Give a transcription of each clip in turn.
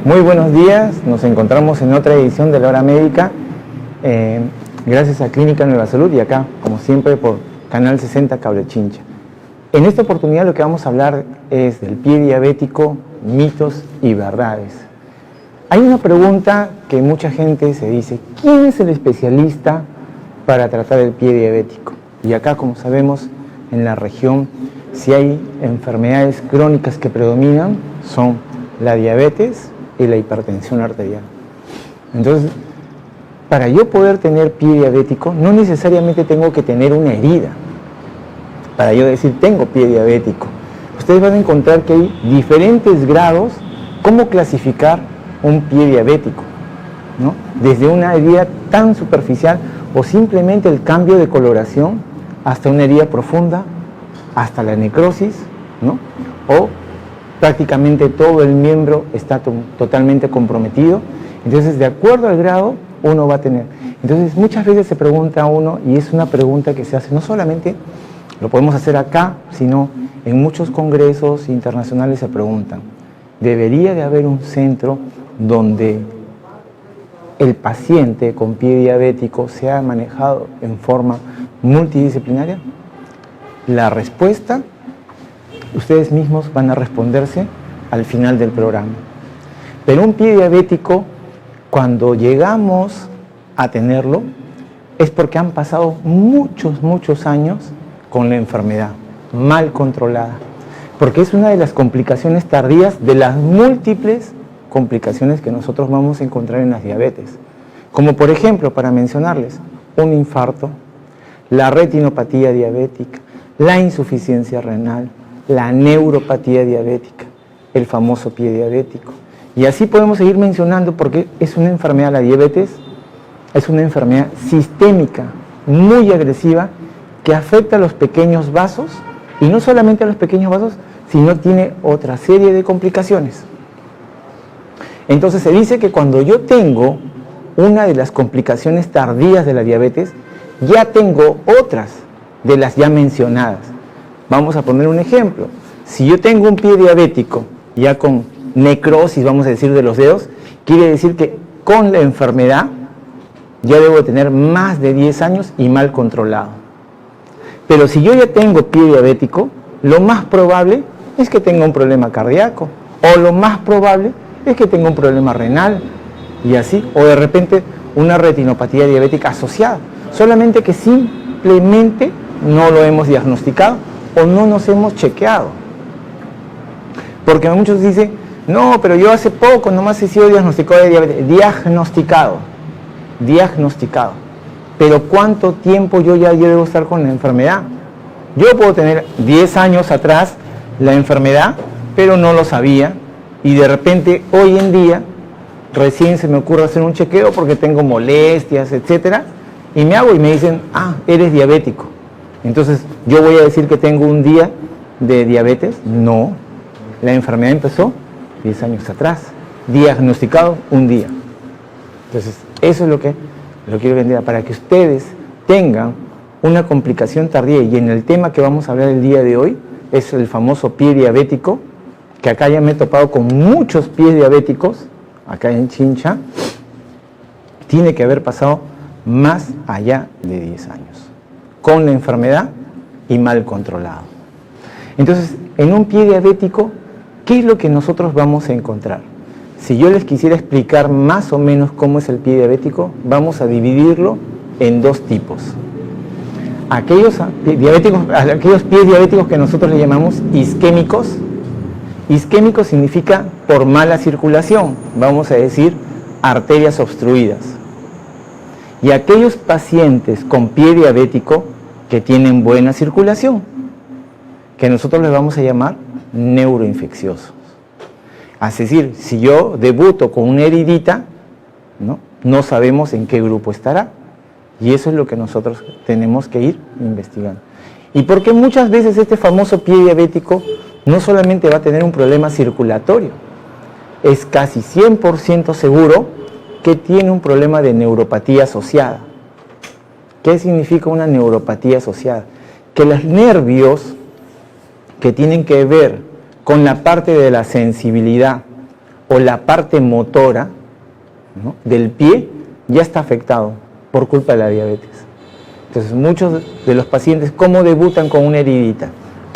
Muy buenos días, nos encontramos en otra edición de La Hora Médica, gracias a Clínica Nueva Salud y acá, como siempre, por Canal 60 Cable Chincha. En esta oportunidad lo que vamos a hablar es del pie diabético, mitos y verdades. Hay una pregunta que mucha gente se dice: ¿quién es el especialista para tratar el pie diabético? Y acá, como sabemos, en la región, si hay enfermedades crónicas que predominan, son la diabetes y la hipertensión arterial. Entonces, para yo poder tener pie diabético, no necesariamente tengo que tener una herida para yo decir tengo pie diabético. Ustedes van a encontrar que hay diferentes grados cómo clasificar un pie diabético, ¿no? Desde una herida tan superficial o simplemente el cambio de coloración hasta una herida profunda, hasta la necrosis, ¿no? O prácticamente todo el miembro está totalmente comprometido. Entonces, de acuerdo al grado, uno va a tener. Entonces, muchas veces se pregunta a uno, y es una pregunta que se hace, no solamente lo podemos hacer acá, sino en muchos congresos internacionales se preguntan: ¿debería de haber un centro donde el paciente con pie diabético sea manejado en forma multidisciplinaria? La respuesta, ustedes mismos van a responderse al final del programa. Pero un pie diabético, cuando llegamos a tenerlo, es porque han pasado muchos años con la enfermedad, mal controlada. Porque es una de las complicaciones tardías de las múltiples complicaciones que nosotros vamos a encontrar en las diabetes. Como por ejemplo, para mencionarles, un infarto, la retinopatía diabética, la insuficiencia renal, la neuropatía diabética, el famoso pie diabético. Y así podemos seguir mencionando, porque es una enfermedad, la diabetes es una enfermedad sistémica, muy agresiva, que afecta a los pequeños vasos, y no solamente a los pequeños vasos, sino tiene otra serie de complicaciones. Entonces se dice que cuando yo tengo una de las complicaciones tardías de la diabetes, ya tengo otras de las ya mencionadas. Vamos a poner un ejemplo. Si yo tengo un pie diabético ya con necrosis, vamos a decir, de los dedos, quiere decir que con la enfermedad ya debo tener más de 10 años y mal controlado. Pero si yo ya tengo pie diabético, lo más probable es que tenga un problema cardíaco, o lo más probable es que tenga un problema renal, y así, o de repente una retinopatía diabética asociada, solamente que simplemente no lo hemos diagnosticado o no nos hemos chequeado. Porque muchos dicen: no, pero yo hace poco nomás he sido diagnosticado de diabetes. Diagnosticado. Pero ¿cuánto tiempo yo debo estar con la enfermedad? Yo puedo tener 10 años atrás la enfermedad, pero no lo sabía, y de repente hoy en día recién se me ocurre hacer un chequeo porque tengo molestias, etcétera, y me hago y me dicen: ah, eres diabético. Entonces, ¿yo voy a decir que tengo un día de diabetes? No, la enfermedad empezó 10 años atrás, diagnosticado un día. Entonces, eso es lo que lo quiero vender, para que ustedes tengan una complicación tardía. Y en el tema que vamos a hablar el día de hoy es el famoso pie diabético, que acá ya me he topado con muchos pies diabéticos, acá en Chincha. Tiene que haber pasado más allá de 10 años con la enfermedad y mal controlado. Entonces, en un pie diabético, ¿qué es lo que nosotros vamos a encontrar? Si yo les quisiera explicar más o menos cómo es el pie diabético, vamos a dividirlo en dos tipos. Aquellos pies diabéticos que nosotros le llamamos isquémicos. Isquémico significa por mala circulación, vamos a decir arterias obstruidas. Y aquellos pacientes con pie diabético que tienen buena circulación, que nosotros les vamos a llamar neuroinfecciosos. Es decir, si yo debuto con una heridita, no sabemos en qué grupo estará. Y eso es lo que nosotros tenemos que ir investigando. Y porque muchas veces este famoso pie diabético no solamente va a tener un problema circulatorio, es casi 100% seguro que tiene un problema de neuropatía asociada. ¿Qué significa una neuropatía asociada? Que los nervios que tienen que ver con la parte de la sensibilidad o la parte motora, ¿no?, del pie ya está afectado por culpa de la diabetes. Entonces, muchos de los pacientes, ¿cómo debutan con una heridita?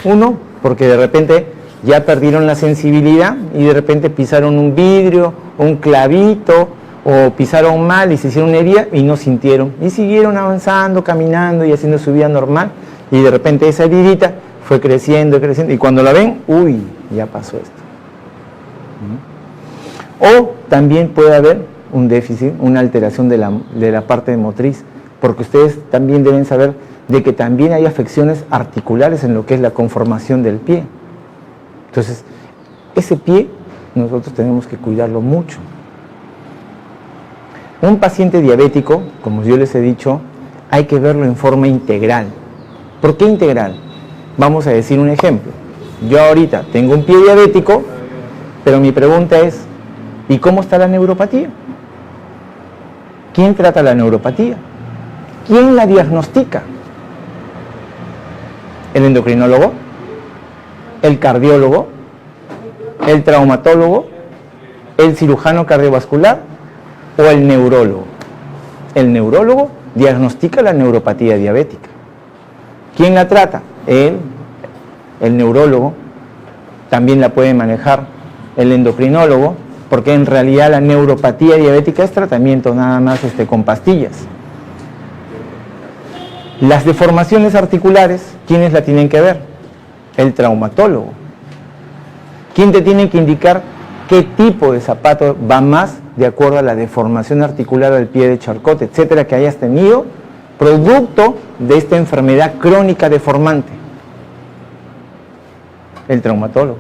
Uno, porque de repente ya perdieron la sensibilidad y de repente pisaron un vidrio, un clavito, o pisaron mal y se hicieron una herida y no sintieron. Y siguieron avanzando, caminando y haciendo su vida normal. Y de repente esa heridita fue creciendo, creciendo. Y cuando la ven, uy, ya pasó esto. O también puede haber un déficit, una alteración de la parte motriz. Porque ustedes también deben saber de que también hay afecciones articulares en lo que es la conformación del pie. Entonces, ese pie nosotros tenemos que cuidarlo mucho. Un paciente diabético, como yo les he dicho, hay que verlo en forma integral. ¿Por qué integral? Vamos a decir un ejemplo. Yo ahorita tengo un pie diabético, pero mi pregunta es, ¿y cómo está la neuropatía? ¿Quién trata la neuropatía? ¿Quién la diagnostica? ¿El endocrinólogo? ¿El cardiólogo? ¿El traumatólogo? ¿El cirujano cardiovascular? ¿O el neurólogo? El neurólogo diagnostica la neuropatía diabética. ¿Quién la trata? Él, el neurólogo. También la puede manejar el endocrinólogo, porque en realidad la neuropatía diabética es tratamiento nada más con pastillas. Las deformaciones articulares, ¿quiénes la tienen que ver? El traumatólogo. ¿Quién te tiene que indicar qué tipo de zapato va más de acuerdo a la deformación articular del pie de Charcot, etcétera, que hayas tenido, producto de esta enfermedad crónica deformante? El traumatólogo.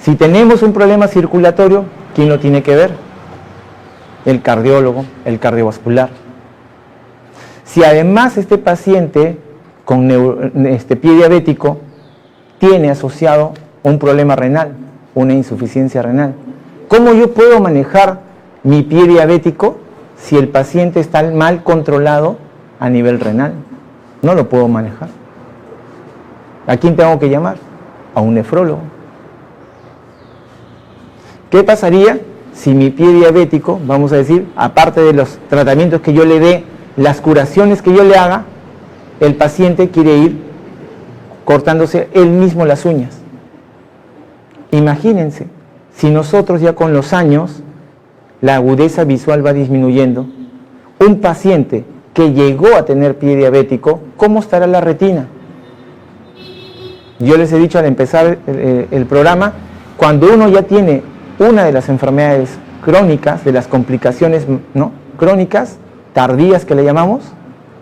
Si tenemos un problema circulatorio, ¿quién lo tiene que ver? El cardiólogo, el cardiovascular. Si además este paciente con pie diabético tiene asociado un problema renal, una insuficiencia renal, ¿cómo yo puedo manejar mi pie diabético si el paciente está mal controlado a nivel renal? No lo puedo manejar. ¿A quién tengo que llamar? A un nefrólogo. ¿Qué pasaría si mi pie diabético, vamos a decir, aparte de los tratamientos que yo le dé, las curaciones que yo le haga, el paciente quiere ir cortándose él mismo las uñas? Imagínense, si nosotros ya con los años la agudeza visual va disminuyendo, un paciente que llegó a tener pie diabético, ¿cómo estará la retina? Yo les he dicho al empezar el programa, cuando uno ya tiene una de las enfermedades crónicas, de las complicaciones, ¿no?, crónicas, tardías que le llamamos,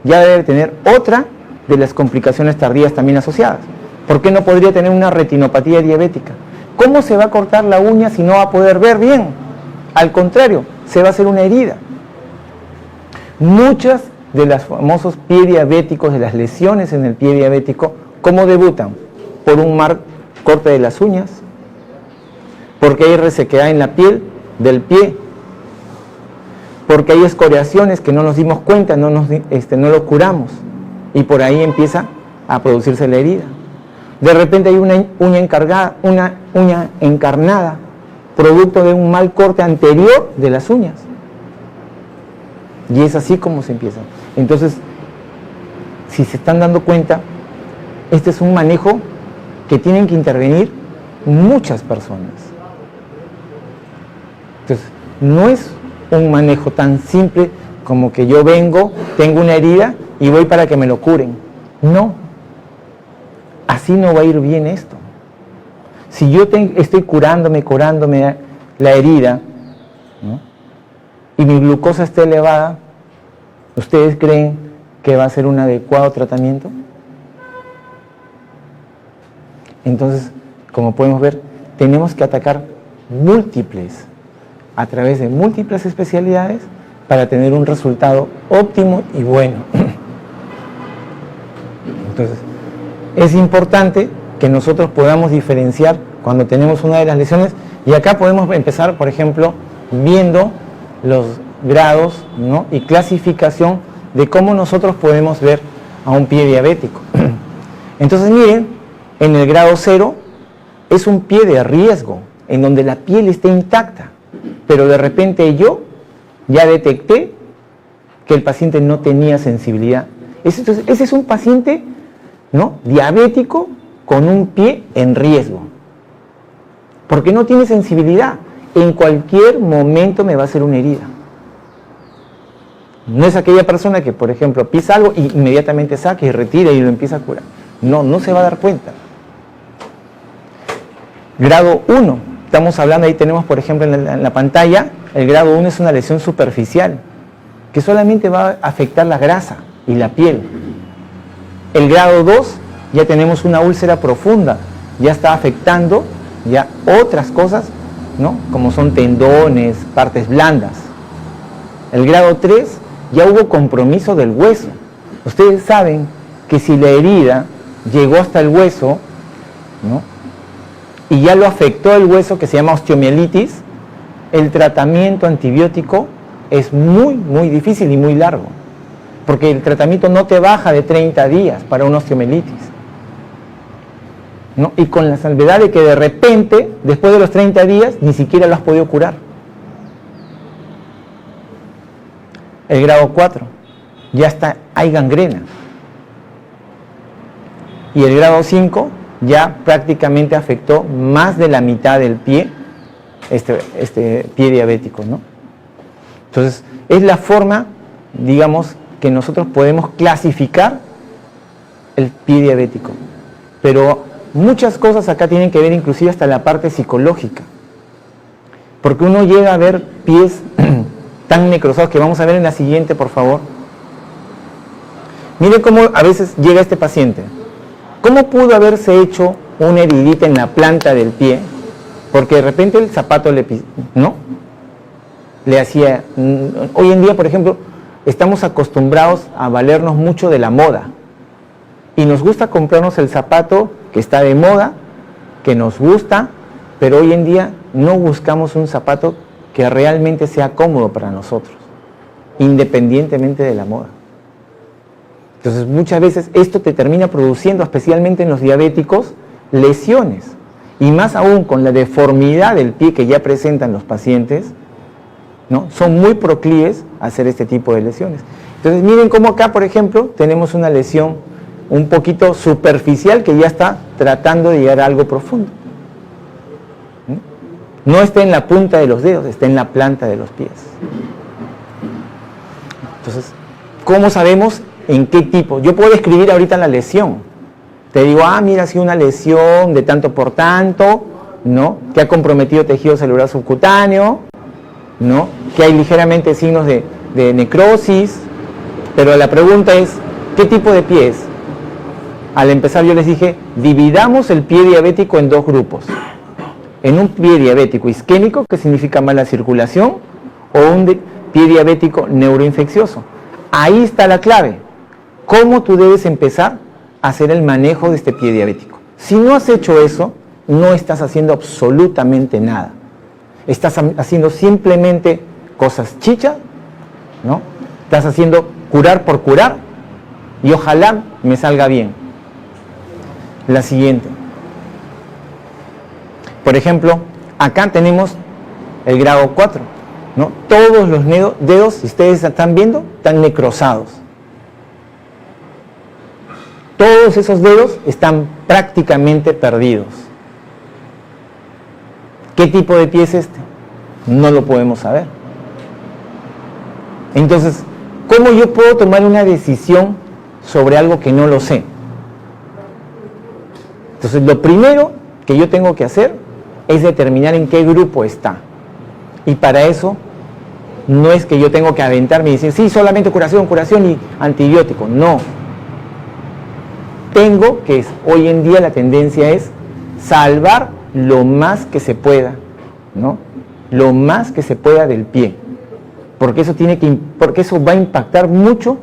ya debe tener otra de las complicaciones tardías también asociadas. ¿Por qué no podría tener una retinopatía diabética? ¿Cómo se va a cortar la uña si no va a poder ver bien? Al contrario, se va a hacer una herida. Muchas de los famosos pie diabéticos, de las lesiones en el pie diabético, ¿cómo debutan? Por un mal corte de las uñas, porque hay resequedad en la piel del pie, porque hay escoriaciones que no nos dimos cuenta, no lo curamos, y por ahí empieza a producirse la herida. De repente hay una uña encarnada, producto de un mal corte anterior de las uñas. Y es así como se empieza. Entonces, si se están dando cuenta, este es un manejo que tienen que intervenir muchas personas. Entonces, no es un manejo tan simple como que yo vengo, tengo una herida y voy para que me lo curen. No, así no va a ir bien esto. Si yo estoy curándome la herida, ¿no?, y mi glucosa está elevada, ¿ustedes creen que va a ser un adecuado tratamiento? Entonces, como podemos ver, tenemos que atacar a través de múltiples especialidades para tener un resultado óptimo y bueno. Entonces, es importante que nosotros podamos diferenciar cuando tenemos una de las lesiones, y acá podemos empezar, por ejemplo, viendo los grados, ¿no?, y clasificación de cómo nosotros podemos ver a un pie diabético. Entonces, miren, en el grado 0 es un pie de riesgo. en donde la piel está intacta, pero de repente yo ya detecté que el paciente no tenía sensibilidad. Entonces, ese es un paciente, ¿no?, diabético con un pie en riesgo, porque no tiene sensibilidad. En cualquier momento me va a hacer una herida. No es aquella persona que, por ejemplo, pisa algo y inmediatamente saca y retira y lo empieza a curar. No, no se va a dar cuenta. Grado 1, estamos hablando, ahí tenemos, por ejemplo, en la pantalla, el grado 1 es una lesión superficial, que solamente va a afectar la grasa y la piel. El grado 2, ya tenemos una úlcera profunda, ya está afectando ya otras cosas, ¿no?, como son tendones, partes blandas. El grado 3, ya hubo compromiso del hueso. Ustedes saben que si la herida llegó hasta el hueso, ¿no?, y ya lo afectó el hueso, que se llama osteomielitis, el tratamiento antibiótico es muy, muy difícil y muy largo, porque el tratamiento no te baja de 30 días para una osteomielitis, ¿no? Y con la salvedad de que de repente, después de los 30 días, ni siquiera lo has podido curar. El grado 4, ya está, hay gangrena. Y el grado 5, ya prácticamente afectó más de la mitad del pie, este pie diabético, ¿no? Entonces, es la forma, digamos, que nosotros podemos clasificar el pie diabético. Pero muchas cosas acá tienen que ver inclusive hasta la parte psicológica. Porque uno llega a ver pies tan necrosados, que vamos a ver en la siguiente, por favor. Miren cómo a veces llega este paciente. ¿Cómo pudo haberse hecho una heridita en la planta del pie? Porque de repente el zapato le hacía... Hoy en día, por ejemplo, estamos acostumbrados a valernos mucho de la moda. Y nos gusta comprarnos el zapato que está de moda, que nos gusta, pero hoy en día no buscamos un zapato que realmente sea cómodo para nosotros, independientemente de la moda. Entonces, muchas veces esto te termina produciendo, especialmente en los diabéticos, lesiones. Y más aún con la deformidad del pie que ya presentan los pacientes, ¿no?, son muy proclives a hacer este tipo de lesiones. Entonces, miren cómo acá, por ejemplo, tenemos una lesión un poquito superficial que ya está tratando de llegar a algo profundo. No está en la punta de los dedos, está en la planta de los pies. Entonces, ¿cómo sabemos en qué tipo? Yo puedo describir ahorita la lesión. Te digo, mira, ha sido una lesión de tanto por tanto, ¿no?, que ha comprometido tejido celular subcutáneo, ¿no?, que hay ligeramente signos de necrosis, pero la pregunta es, ¿qué tipo de pie es? Al empezar yo les dije, dividamos el pie diabético en dos grupos. En un pie diabético isquémico, que significa mala circulación, o un pie diabético neuroinfeccioso. Ahí está la clave. ¿Cómo tú debes empezar a hacer el manejo de este pie diabético? Si no has hecho eso, no estás haciendo absolutamente nada. Estás haciendo simplemente cosas chichas, ¿no? Estás haciendo curar por curar y ojalá me salga bien. La siguiente. Por ejemplo, acá tenemos el grado 4, ¿no? Todos los dedos, si ustedes están viendo, están necrosados. Todos esos dedos están prácticamente perdidos. ¿Qué tipo de pie es este? No lo podemos saber. Entonces, ¿cómo yo puedo tomar una decisión sobre algo que no lo sé? Entonces, lo primero que yo tengo que hacer es determinar en qué grupo está. Y para eso, no es que yo tengo que aventarme y decir, sí, solamente curación y antibiótico. No. Tengo que, hoy en día la tendencia es salvar lo más que se pueda, ¿no? Lo más que se pueda del pie. Porque eso va a impactar mucho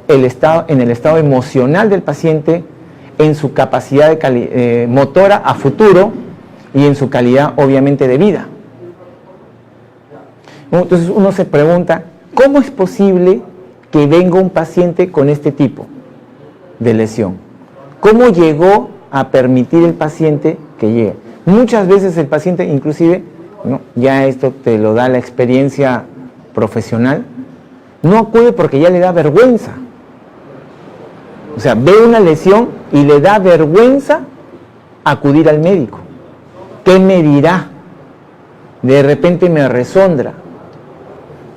en el estado emocional del paciente, en su capacidad motora a futuro y en su calidad, obviamente, de vida. Entonces uno se pregunta, ¿cómo es posible que venga un paciente con este tipo de lesión? ¿Cómo llegó a permitir el paciente que llegue? Muchas veces el paciente, inclusive, ¿no?, ya esto te lo da la experiencia profesional, no acude porque ya le da vergüenza. O sea, ve una lesión y le da vergüenza acudir al médico. ¿Qué me dirá? De repente me resondra.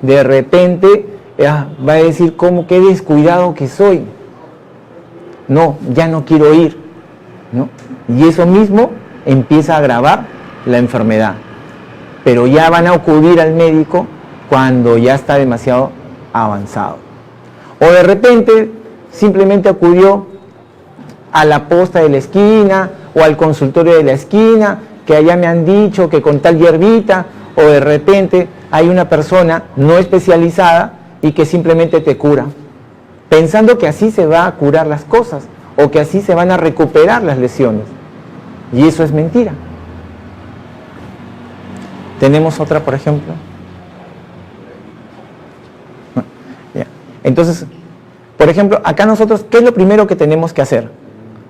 De repente va a decir, ¿cómo qué descuidado que soy? No, ya no quiero ir, ¿no? Y eso mismo empieza a agravar la enfermedad. Pero ya van a acudir al médico cuando ya está demasiado avanzado. O de repente simplemente acudió a la posta de la esquina o al consultorio de la esquina, que allá me han dicho que con tal hierbita, o de repente hay una persona no especializada y que simplemente te cura, pensando que así se va a curar las cosas o que así se van a recuperar las lesiones. Y eso es mentira. Tenemos otra, por ejemplo. Entonces, por ejemplo, acá nosotros, ¿qué es lo primero que tenemos que hacer?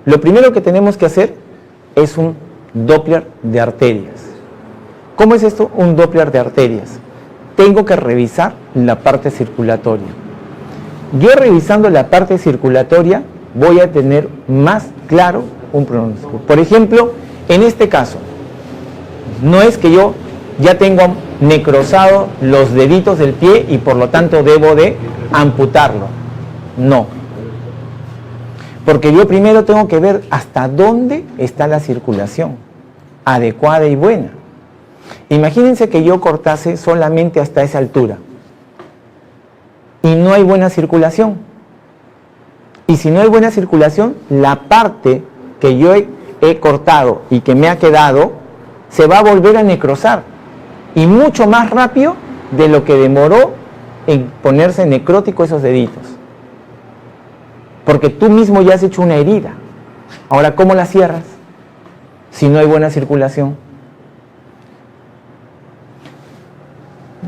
Lo primero que tenemos que hacer es un Doppler de arterias. ¿Cómo es esto? Un Doppler de arterias. Tengo que revisar la parte circulatoria. Yo revisando la parte circulatoria voy a tener más claro un pronóstico. Por ejemplo, en este caso, no es que yo ya tengo necrosado los deditos del pie y por lo tanto debo de amputarlo. No. Porque yo primero tengo que ver hasta dónde está la circulación adecuada y buena. Imagínense que yo cortase solamente hasta esa altura y no hay buena circulación. Y si no hay buena circulación, la parte que yo he cortado y que me ha quedado se va a volver a necrosar, y mucho más rápido de lo que demoró en ponerse necrótico esos deditos. Porque tú mismo ya has hecho una herida. Ahora, ¿cómo la cierras si no hay buena circulación?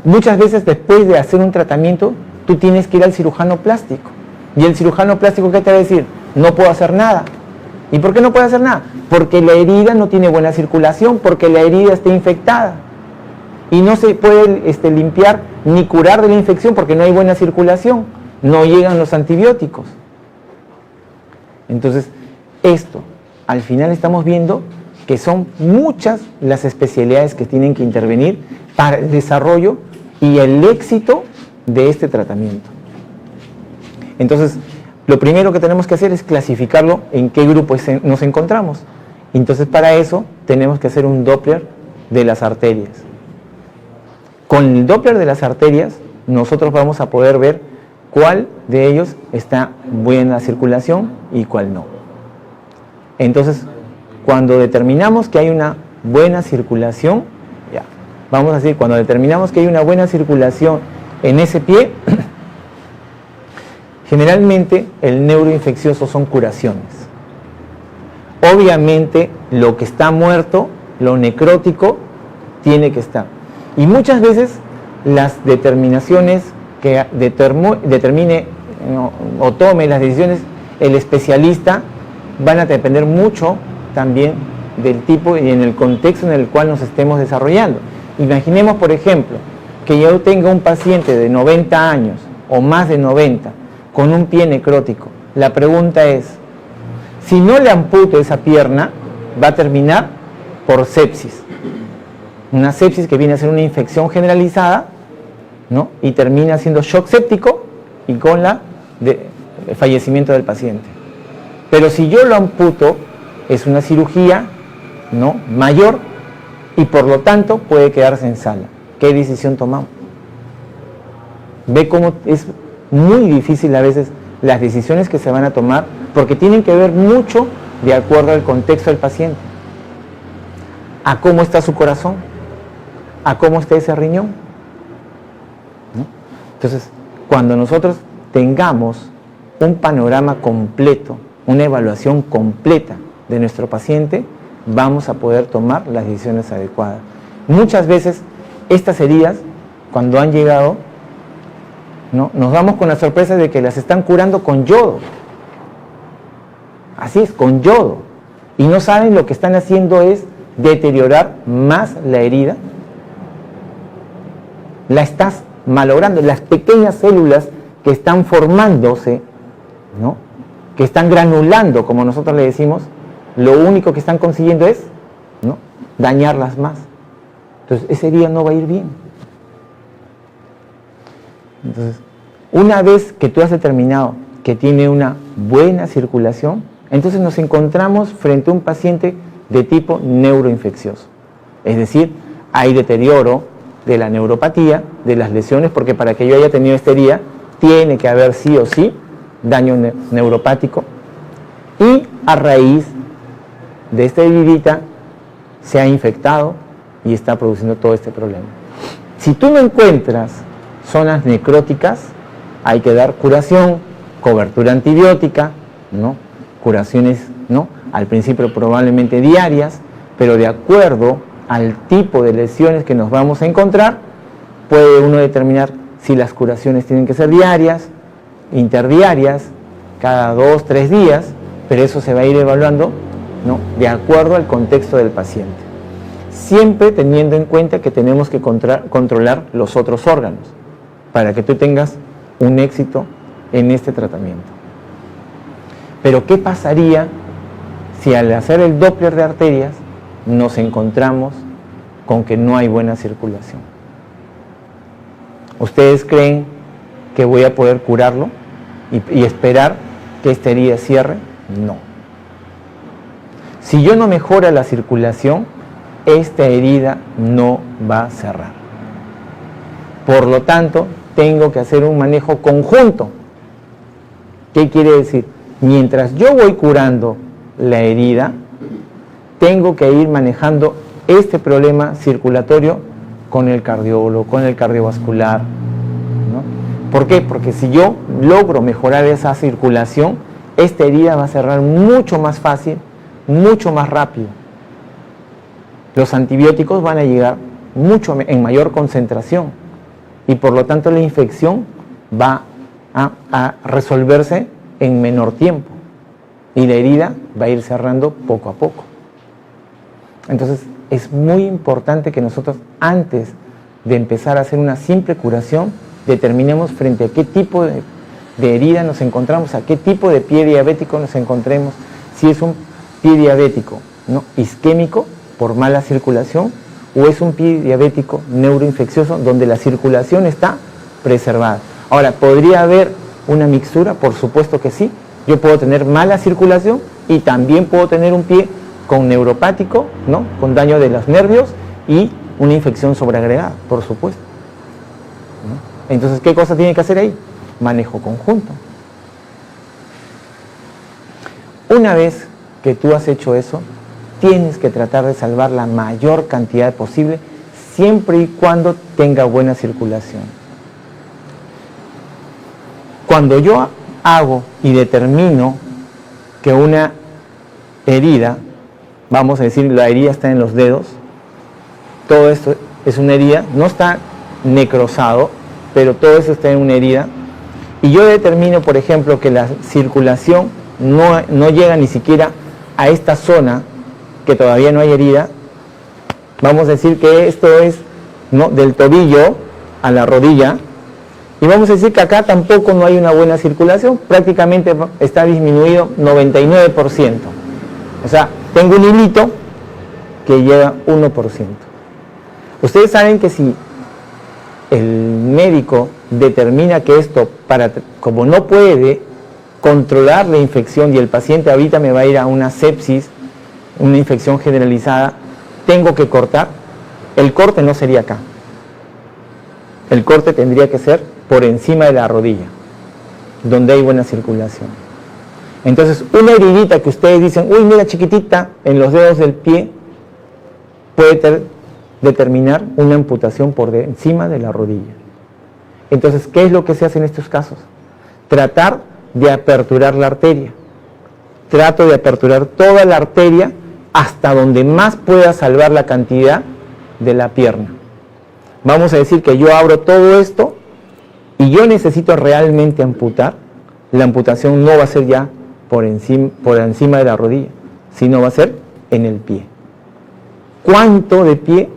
Muchas veces después de hacer un tratamiento, tú tienes que ir al cirujano plástico. Y el cirujano plástico, ¿qué te va a decir? No puedo hacer nada. ¿Y por qué no puede hacer nada? Porque la herida no tiene buena circulación, porque la herida está infectada. Y no se puede limpiar ni curar de la infección porque no hay buena circulación. No llegan los antibióticos. Entonces, esto, al final estamos viendo que son muchas las especialidades que tienen que intervenir para el desarrollo y el éxito de este tratamiento. Entonces, lo primero que tenemos que hacer es clasificarlo en qué grupo nos encontramos. Entonces, para eso tenemos que hacer un Doppler de las arterias. Con el Doppler de las arterias, nosotros vamos a poder ver cuál de ellos está buena circulación y cuál no. Entonces, cuando determinamos que hay una buena circulación, ya, vamos a decir, cuando determinamos que hay una buena circulación en ese pie, generalmente el neuroinfeccioso son curaciones. Obviamente, lo que está muerto, lo necrótico, tiene que estar. Y muchas veces las determinaciones que determine o tome las decisiones el especialista van a depender mucho también del tipo y en el contexto en el cual nos estemos desarrollando. Imaginemos, por ejemplo, que yo tenga un paciente de 90 años o más de 90 con un pie necrótico. La pregunta es, si no le amputo esa pierna, va a terminar por sepsis. Una sepsis que viene a ser una infección generalizada, ¿no? Y termina siendo shock séptico y con el fallecimiento del paciente. Pero si yo lo amputo, es una cirugía, ¿no?, mayor y por lo tanto puede quedarse en sala. ¿Qué decisión tomamos? Ve cómo es muy difícil a veces las decisiones que se van a tomar porque tienen que ver mucho de acuerdo al contexto del paciente, a cómo está su corazón, a cómo está ese riñón, ¿no? Entonces, cuando nosotros tengamos un panorama completo, una evaluación completa de nuestro paciente, vamos a poder tomar las decisiones adecuadas. Muchas veces estas heridas, cuando han llegado, ¿no?, nos damos con la sorpresa de que las están curando con yodo. Así es, con yodo. Y no saben lo que están haciendo es deteriorar más la herida, la estás malogrando. Las pequeñas células que están formándose, ¿no?, que están granulando, como nosotros le decimos, lo único que están consiguiendo es, ¿no?, dañarlas más. Entonces, ese día no va a ir bien. Entonces, una vez que tú has determinado que tiene una buena circulación, entonces nos encontramos frente a un paciente de tipo neuroinfeccioso. Es decir, hay deterioro de la neuropatía, de las lesiones, porque para que yo haya tenido esta herida, tiene que haber sí o sí daño neuropático, y a raíz de esta heridita se ha infectado y está produciendo todo este problema. Si tú no encuentras zonas necróticas, hay que dar curación, cobertura antibiótica, ¿no?, curaciones, ¿no?, al principio probablemente diarias, pero de acuerdo al tipo de lesiones que nos vamos a encontrar, puede uno determinar si las curaciones tienen que ser diarias, interdiarias, cada 2, 3 días, pero eso se va a ir evaluando, ¿no?, de acuerdo al contexto del paciente. Siempre teniendo en cuenta que tenemos que controlar los otros órganos para que tú tengas un éxito en este tratamiento. Pero ¿qué pasaría si al hacer el Doppler de arterias nos encontramos con que no hay buena circulación? ¿Ustedes creen que voy a poder curarlo y esperar que esta herida cierre? No. Si yo no mejora la circulación, esta herida no va a cerrar. Por lo tanto, tengo que hacer un manejo conjunto. ¿Qué quiere decir? Mientras yo voy curando la herida, tengo que ir manejando este problema circulatorio con el cardiólogo, con el cardiovascular, ¿no? ¿Por qué? Porque si yo logro mejorar esa circulación, esta herida va a cerrar mucho más fácil, mucho más rápido. Los antibióticos van a llegar en mayor concentración y por lo tanto la infección va a resolverse en menor tiempo y la herida va a ir cerrando poco a poco. Entonces es muy importante que nosotros, antes de empezar a hacer una simple curación, determinemos frente a qué tipo de herida nos encontramos, a qué tipo de pie diabético nos encontremos, si es un pie diabético, ¿no?, isquémico por mala circulación, o es un pie diabético neuroinfeccioso donde la circulación está preservada. Ahora, ¿podría haber una mixtura? Por supuesto que sí. Yo puedo tener mala circulación y también puedo tener un pie con neuropático, ¿no?, con daño de los nervios y una infección sobreagregada, por supuesto, ¿no? Entonces, ¿qué cosa tiene que hacer ahí? Manejo conjunto. Una vez que tú has hecho eso, tienes que tratar de salvar la mayor cantidad posible, siempre y cuando tenga buena circulación. Cuando yo hago y determino que una herida, vamos a decir, la herida está en los dedos, todo esto es una herida, no está necrosado, pero todo eso está en una herida, y yo determino, por ejemplo, que la circulación no llega ni siquiera a esta zona, que todavía no hay herida, vamos a decir que esto es, ¿no?, del tobillo a la rodilla, y vamos a decir que acá tampoco no hay una buena circulación, prácticamente está disminuido 99%. O sea, tengo un hilito que llega 1%. Ustedes saben que si el médico determina que esto, como no puede controlar la infección y el paciente ahorita me va a ir a una sepsis, una infección generalizada, tengo que cortar, el corte no sería acá. El corte tendría que ser por encima de la rodilla, donde hay buena circulación. Entonces, una heridita que ustedes dicen, uy, mira, chiquitita, en los dedos del pie, puede determinar una amputación por encima de la rodilla. Entonces, ¿qué es lo que se hace en estos casos? Tratar de aperturar la arteria. Trato de aperturar toda la arteria hasta donde más pueda salvar la cantidad de la pierna. Vamos a decir que yo abro todo esto y yo necesito realmente amputar. La amputación no va a ser ya por encima de la rodilla, sino va a ser en el pie. ¿cuánto de pie,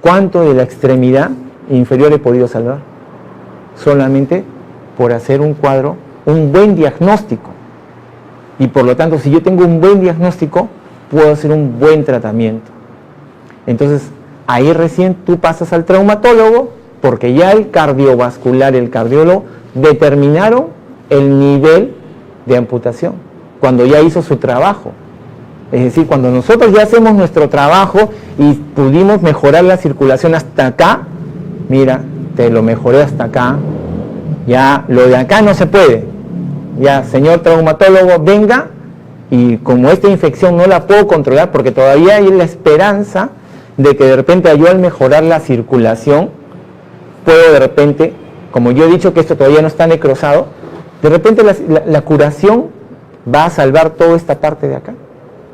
cuánto de la extremidad inferior he podido salvar? Solamente por hacer un cuadro, un buen diagnóstico. Y por lo tanto, si yo tengo un buen diagnóstico, puedo hacer un buen tratamiento. Entonces, ahí recién tú pasas al traumatólogo, porque ya el cardiovascular, el cardiólogo, determinaron el nivel de amputación, cuando ya hizo su trabajo. Es decir, cuando nosotros ya hacemos nuestro trabajo y pudimos mejorar la circulación hasta acá, mira, te lo mejoré hasta acá, ya lo de acá no se puede. Ya, señor traumatólogo, venga, y como esta infección no la puedo controlar, porque todavía hay la esperanza de que de repente yo al mejorar la circulación, puedo de repente, como yo he dicho que esto todavía no está necrosado, de repente la curación va a salvar toda esta parte de acá,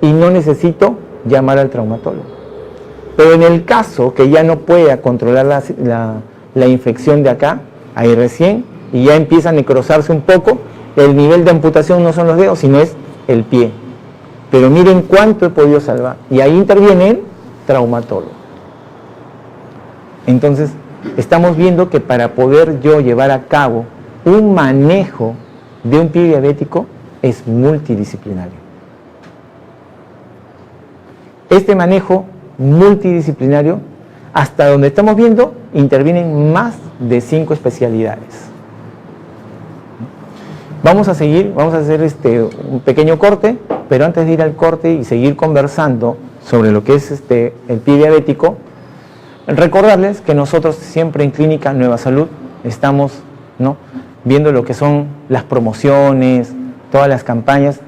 y no necesito llamar al traumatólogo. Pero en el caso que ya no pueda controlar la infección de acá, ahí recién, y ya empieza a necrosarse un poco, el nivel de amputación no son los dedos, sino es el pie. Pero miren cuánto he podido salvar. Y ahí interviene el traumatólogo. Entonces, estamos viendo que para poder yo llevar a cabo un manejo de un pie diabético es multidisciplinario. Este manejo multidisciplinario, hasta donde estamos viendo, intervienen más de 5 especialidades. Vamos a seguir, vamos a hacer un pequeño corte, pero antes de ir al corte y seguir conversando sobre lo que es el pie diabético, recordarles que nosotros siempre en Clínica Nueva Salud estamos, ¿no?, viendo lo que son las promociones, todas las campañas,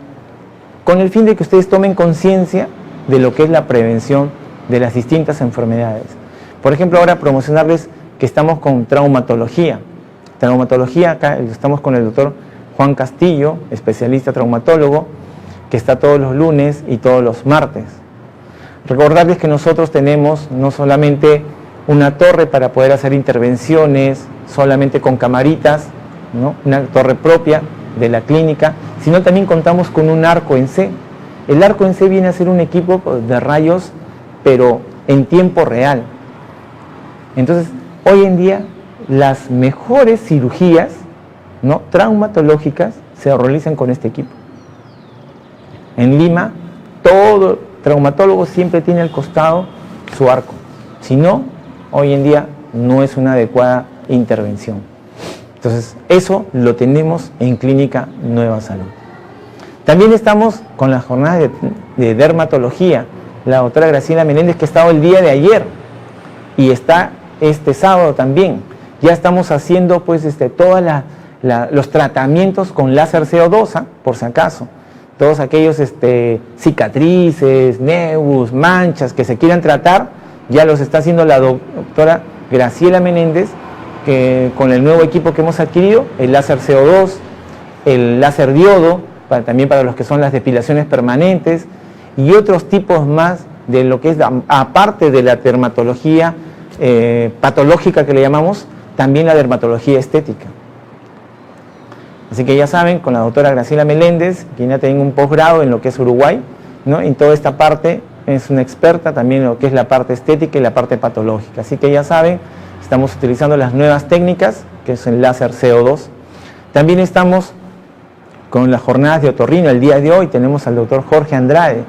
con el fin de que ustedes tomen conciencia de lo que es la prevención de las distintas enfermedades. Por ejemplo, ahora promocionarles que estamos con traumatología. Traumatología, acá estamos con el doctor Juan Castillo, especialista traumatólogo, que está todos los lunes y todos los martes. Recordarles que nosotros tenemos no solamente una torre para poder hacer intervenciones, solamente con camaritas, ¿no?, una torre propia de la clínica, sino también contamos con un arco en C. El arco en C viene a ser un equipo de rayos, pero en tiempo real. Entonces, hoy en día, las mejores cirugías, ¿no?, traumatológicas se realizan con este equipo. En Lima, todo traumatólogo siempre tiene al costado su arco. Si no, hoy en día no es una adecuada intervención. Entonces, eso lo tenemos en Clínica Nueva Salud. También estamos con las jornadas de dermatología. La doctora Graciela Meléndez, que ha estado el día de ayer y está este sábado también. Ya estamos haciendo pues todos los tratamientos con láser CO2, por si acaso. Todos aquellos cicatrices, nebus, manchas que se quieran tratar, ya los está haciendo la doctora Graciela Meléndez, que con el nuevo equipo que hemos adquirido, el láser CO2, el láser diodo, también para los que son las depilaciones permanentes, y otros tipos más de lo que es, aparte de la dermatología patológica que le llamamos, también la dermatología estética. Así que ya saben, con la doctora Graciela Meléndez, quien ya tiene un posgrado en lo que es Uruguay, ¿no?, en toda esta parte, es una experta también en lo que es la parte estética y la parte patológica. Así que ya saben, estamos utilizando las nuevas técnicas, que es el láser CO2. También estamos con las jornadas de otorrino. El día de hoy tenemos al doctor Jorge Andrade,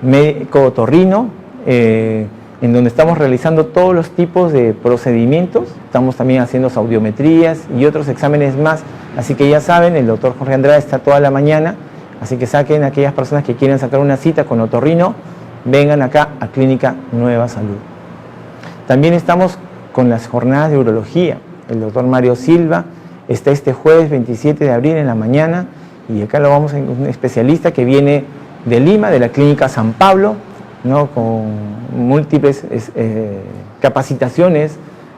médico otorrino, en donde estamos realizando todos los tipos de procedimientos. Estamos también haciendo audiometrías y otros exámenes más. Así que ya saben, el doctor Jorge Andrade está toda la mañana, así que saquen a aquellas personas que quieren sacar una cita con otorrino, vengan acá a Clínica Nueva Salud. También estamos con las jornadas de urología. El doctor Mario Silva está este jueves 27 de abril en la mañana, y acá lo vamos a un especialista que viene de Lima, de la Clínica San Pablo, ¿no?, con múltiples capacitaciones,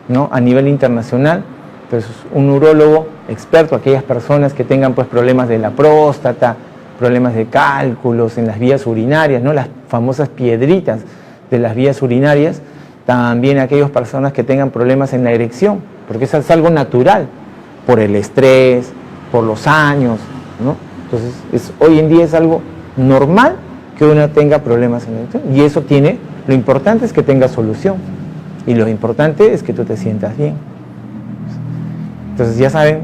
¿no?, a nivel internacional. Entonces, un urólogo experto, aquellas personas que tengan pues problemas de la próstata, problemas de cálculos en las vías urinarias, ¿no?, las famosas piedritas de las vías urinarias. También aquellas personas que tengan problemas en la erección, porque eso es algo natural, por el estrés, por los años, ¿no? Entonces, hoy en día es algo normal que uno tenga problemas en la erección, y eso tiene Lo importante es que tenga solución y lo importante es que tú te sientas bien. Entonces ya saben,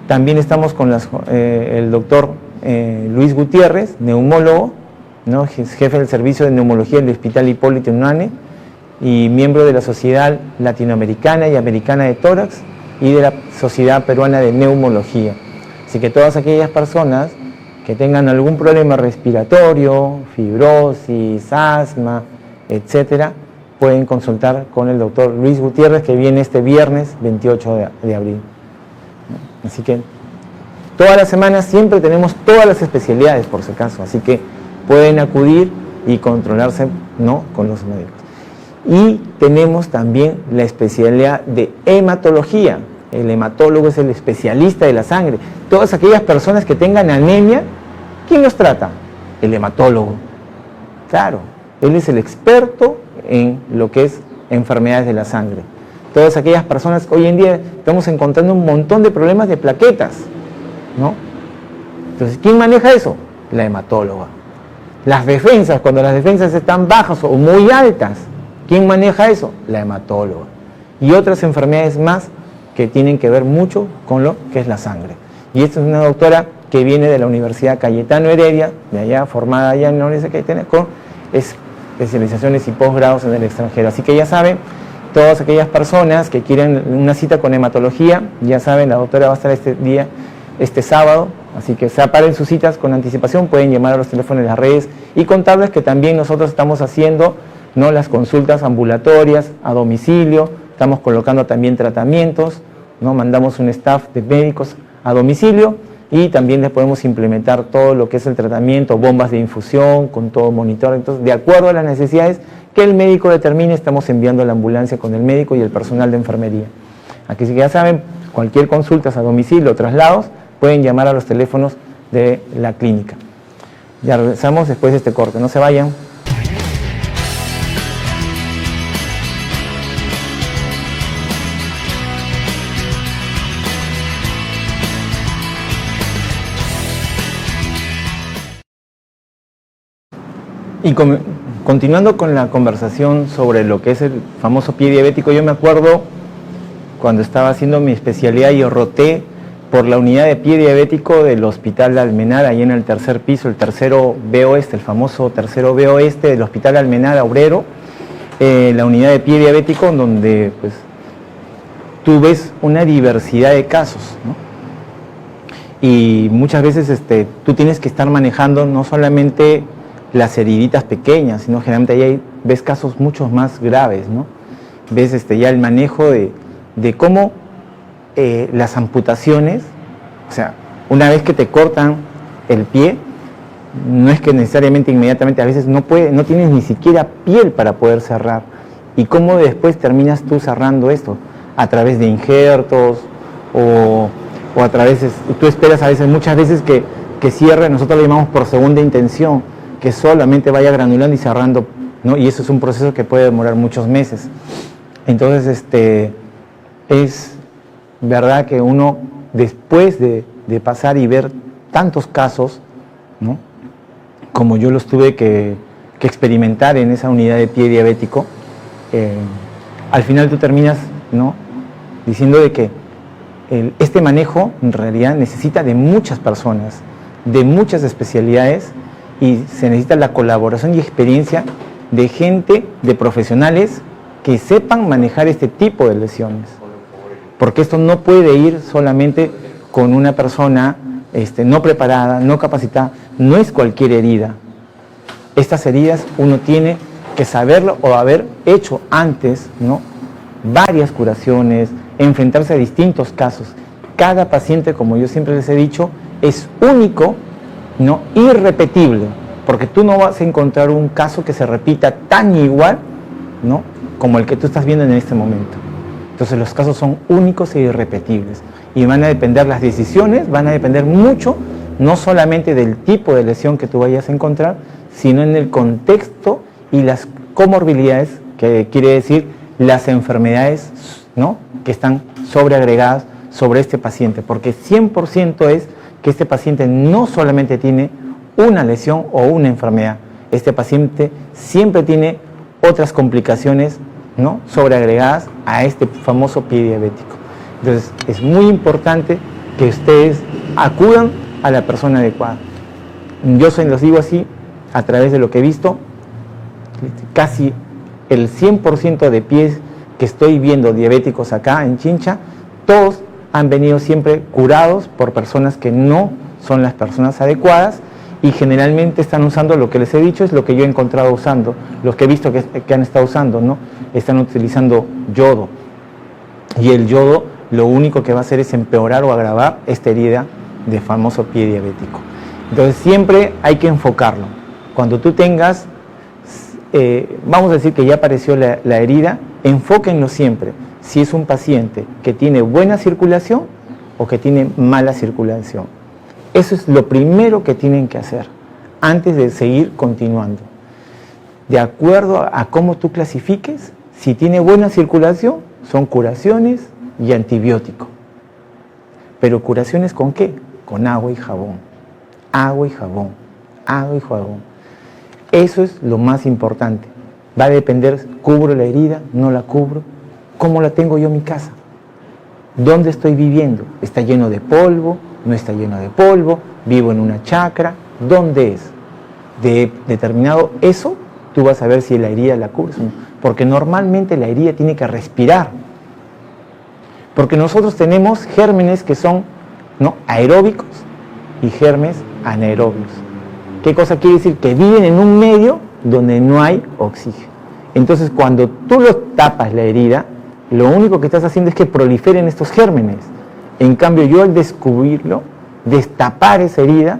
también estamos con el doctor Luis Gutiérrez, neumólogo, ¿no? Es jefe del servicio de neumología del Hospital Hipólito Unanue y miembro de la Sociedad Latinoamericana y Americana de Tórax y de la Sociedad Peruana de Neumología. Así que todas aquellas personas que tengan algún problema respiratorio, fibrosis, asma, etcétera, pueden consultar con el doctor Luis Gutiérrez, que viene este viernes 28 de abril. Así que todas las semanas siempre tenemos todas las especialidades, por si acaso, así que pueden acudir y controlarse, ¿no?, con los médicos. Y tenemos también la especialidad de hematología. El hematólogo es el especialista de la sangre. Todas aquellas personas que tengan anemia, ¿quién los trata? El hematólogo. Claro, él es el experto en lo que es enfermedades de la sangre. Todas aquellas personas, hoy en día estamos encontrando un montón de problemas de plaquetas, ¿no? Entonces, ¿quién maneja eso? La hematóloga. Las defensas, cuando las defensas están bajas o muy altas, ¿quién maneja eso? La hematóloga. Y otras enfermedades más que tienen que ver mucho con lo que es la sangre. Y esta es una doctora que viene de la Universidad Cayetano Heredia, de allá, formada allá en la Universidad Cayetano, con especializaciones y posgrados en el extranjero. Así que ya saben, todas aquellas personas que quieren una cita con hematología, ya saben, la doctora va a estar este sábado, así que separen sus citas con anticipación, pueden llamar a los teléfonos de las redes y contarles que también nosotros estamos haciendo, ¿no?, las consultas ambulatorias a domicilio, estamos colocando también tratamientos, ¿no?, mandamos un staff de médicos a domicilio y también les podemos implementar todo lo que es el tratamiento, bombas de infusión, con todo monitor. Entonces, de acuerdo a las necesidades que el médico determine, estamos enviando la ambulancia con el médico y el personal de enfermería. Aquí sí que ya saben, cualquier consulta a domicilio o traslados, pueden llamar a los teléfonos de la clínica. Ya regresamos después de este corte, no se vayan. Y continuando con la conversación sobre lo que es el famoso pie diabético, yo me acuerdo cuando estaba haciendo mi especialidad, yo roté por la unidad de pie diabético del Hospital Almenara, ahí en el tercer piso, el tercero B oeste, el famoso tercero B oeste del Hospital Almenara Obrero, la unidad de pie diabético, donde pues tú ves una diversidad de casos, ¿no? Y muchas veces tú tienes que estar manejando no solamente las heriditas pequeñas, sino generalmente ahí ves casos mucho más graves, ¿no? Ves ya el manejo de cómo las amputaciones, o sea, una vez que te cortan el pie, no es que necesariamente inmediatamente, a veces no tienes ni siquiera piel para poder cerrar. ¿Y cómo después terminas tú cerrando esto? A través de injertos o a través, tú esperas a veces, muchas veces que cierre, nosotros lo llamamos por segunda intención, que solamente vaya granulando y cerrando, ¿no? Y eso es un proceso que puede demorar muchos meses. Entonces, es verdad que uno, después de pasar y ver tantos casos, ¿no?, como yo los tuve que experimentar en esa unidad de pie diabético, al final tú terminas, ¿no?, diciendo de que este manejo en realidad necesita de muchas personas, de muchas especialidades, y se necesita la colaboración y experiencia de gente, de profesionales que sepan manejar este tipo de lesiones. Porque esto no puede ir solamente con una persona no preparada, no capacitada, no es cualquier herida. Estas heridas uno tiene que saberlo o haber hecho antes, ¿no?, varias curaciones, enfrentarse a distintos casos. Cada paciente, como yo siempre les he dicho, es único, ¿no?, irrepetible, porque tú no vas a encontrar un caso que se repita tan igual, ¿no?, como el que tú estás viendo en este momento. Entonces los casos son únicos e irrepetibles y van a depender, las decisiones van a depender mucho, no solamente del tipo de lesión que tú vayas a encontrar, sino en el contexto y las comorbilidades, que quiere decir las enfermedades, ¿no?, que están sobreagregadas sobre este paciente, porque 100% es que este paciente no solamente tiene una lesión o una enfermedad, este paciente siempre tiene otras complicaciones, ¿no?, sobreagregadas a este famoso pie diabético. Entonces, es muy importante que ustedes acudan a la persona adecuada. Yo se los digo así, a través de lo que he visto, casi el 100% de pies que estoy viendo diabéticos acá en Chincha, todos han venido siempre curados por personas que no son las personas adecuadas y generalmente están usando lo que les he dicho, es lo que yo he encontrado usando, los que he visto que han estado usando, ¿no? Están utilizando yodo, y el yodo lo único que va a hacer es empeorar o agravar esta herida de famoso pie diabético. Entonces siempre hay que enfocarlo. Cuando tú tengas, vamos a decir que ya apareció la herida, enfóquenlo siempre, si es un paciente que tiene buena circulación o que tiene mala circulación. Eso es lo primero que tienen que hacer antes de seguir continuando. De acuerdo a cómo tú clasifiques, si tiene buena circulación, son curaciones y antibiótico. ¿Pero curaciones con qué? Con agua y jabón. Agua y jabón. Agua y jabón. Eso es lo más importante. Va a depender, ¿cubro la herida? ¿No la cubro? ¿Cómo la tengo yo en mi casa? ¿Dónde estoy viviendo? ¿Está lleno de polvo? ¿No está lleno de polvo? ¿Vivo en una chacra? ¿Dónde es? De determinado eso, tú vas a ver si la herida la cubres o no. Porque normalmente la herida tiene que respirar. Porque nosotros tenemos gérmenes que son, ¿no?, aeróbicos y gérmenes anaerobios. ¿Qué cosa quiere decir? Que viven en un medio donde no hay oxígeno. Entonces, cuando tú los tapas la herida, lo único que estás haciendo es que proliferen estos gérmenes. En cambio, yo al descubrirlo, destapar esa herida,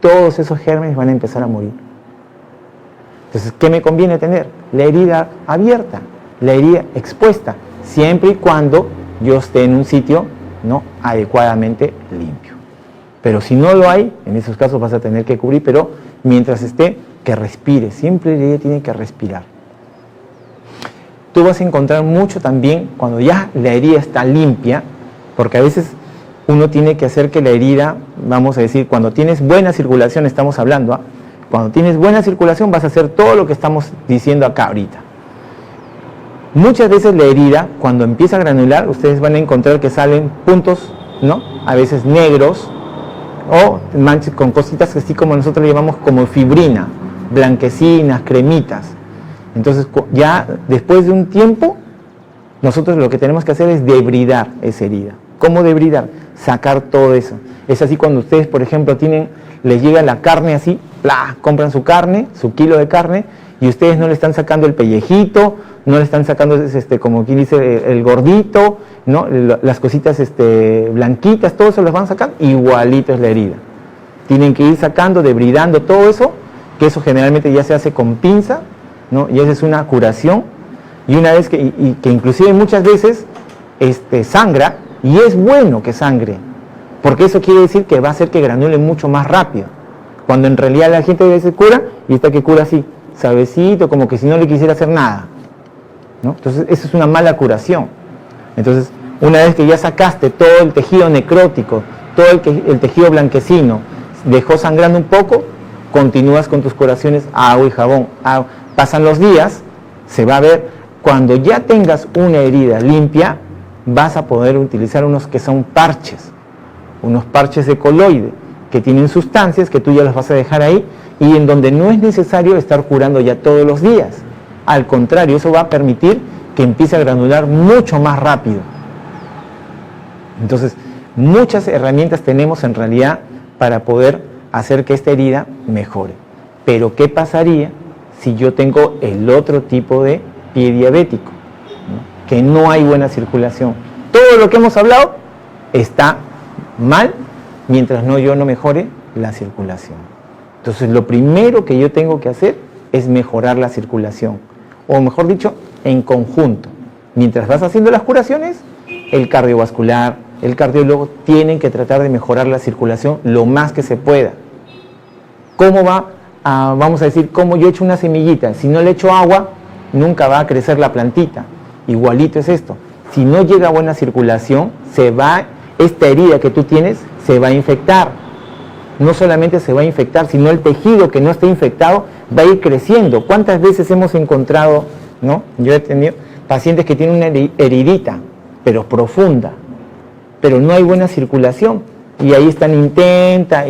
todos esos gérmenes van a empezar a morir. Entonces, ¿qué me conviene tener? La herida abierta, la herida expuesta, siempre y cuando yo esté en un sitio, ¿no?, adecuadamente limpio. Pero si no lo hay, en esos casos vas a tener que cubrir, pero mientras esté, que respire. Siempre la herida tiene que respirar. Tú vas a encontrar mucho también cuando ya la herida está limpia, porque a veces uno tiene que hacer que la herida, vamos a decir, cuando tienes buena circulación, estamos hablando, ¿eh? Cuando tienes buena circulación vas a hacer todo lo que estamos diciendo acá ahorita. Muchas veces la herida, cuando empieza a granular, ustedes van a encontrar que salen puntos, ¿no?, a veces negros, o manchas con cositas así como nosotros le llamamos como fibrina, blanquecinas, cremitas. Entonces ya después de un tiempo, nosotros lo que tenemos que hacer es debridar esa herida. ¿Cómo debridar? Sacar todo eso. Es así cuando ustedes, por ejemplo, les llega la carne así, ¡plá!, compran su carne, su kilo de carne, y ustedes no le están sacando el pellejito, no le están sacando, como quien dice, el gordito, ¿no?, las cositas blanquitas, todo eso los van a sacar, igualito es la herida. Tienen que ir sacando, debridando todo eso, que eso generalmente ya se hace con pinza, ¿no?, y esa es una curación, y una vez que inclusive muchas veces sangra, y es bueno que sangre, porque eso quiere decir que va a hacer que granule mucho más rápido, cuando en realidad la gente a veces cura, y está que cura así, suavecito, como que si no le quisiera hacer nada, ¿no? Entonces eso es una mala curación. Entonces, una vez que ya sacaste todo el tejido necrótico, todo el tejido blanquecino, dejó sangrando un poco, continúas con tus curaciones, agua y jabón. Pasan los días, se va a ver, cuando ya tengas una herida limpia, vas a poder utilizar unos que son parches de coloide, que tienen sustancias que tú ya las vas a dejar ahí, y en donde no es necesario estar curando ya todos los días. Al contrario, eso va a permitir que empiece a granular mucho más rápido. Entonces, muchas herramientas tenemos en realidad para poder hacer que esta herida mejore. Pero, ¿qué pasaría si yo tengo el otro tipo de pie diabético, ¿no?, que no hay buena circulación? Todo lo que hemos hablado está mal mientras yo no mejore la circulación. Entonces, lo primero que yo tengo que hacer es mejorar la circulación, o mejor dicho, en conjunto. Mientras vas haciendo las curaciones, el cardiovascular, el cardiólogo tienen que tratar de mejorar la circulación lo más que se pueda. ¿Cómo va? Vamos a decir, como yo echo una semillita, si no le echo agua, nunca va a crecer la plantita. Igualito es esto. Si no llega buena circulación, esta herida que tú tienes se va a infectar. no solamente se va a infectar, sino el tejido que no esté infectado va a ir creciendo. ¿Cuántas veces hemos encontrado, ¿no? Yo he tenido pacientes que tienen una heridita, pero profunda, pero no hay buena circulación, y ahí están intenta,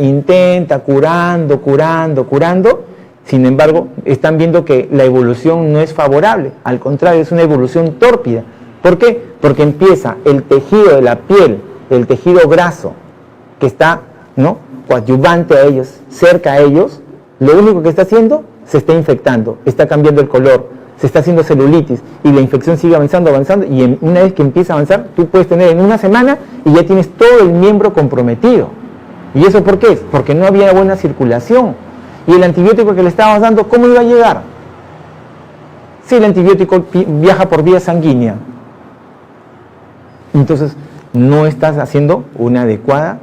curando, sin embargo, están viendo que la evolución no es favorable, al contrario, es una evolución tórpida. ¿Por qué? Porque empieza el tejido de la piel, el tejido graso, que está, ¿no?, coadyuvante a ellos, cerca a ellos, lo único que está haciendo, se está infectando, está cambiando el color, se está haciendo celulitis, y la infección sigue avanzando, y una vez que empieza a avanzar, tú puedes tener en una semana y ya tienes todo el miembro comprometido. ¿Y eso por qué? Porque no había buena circulación. Y el antibiótico que le estábamos dando, ¿cómo iba a llegar? Si el antibiótico viaja por vía sanguínea, entonces no estás haciendo un adecuado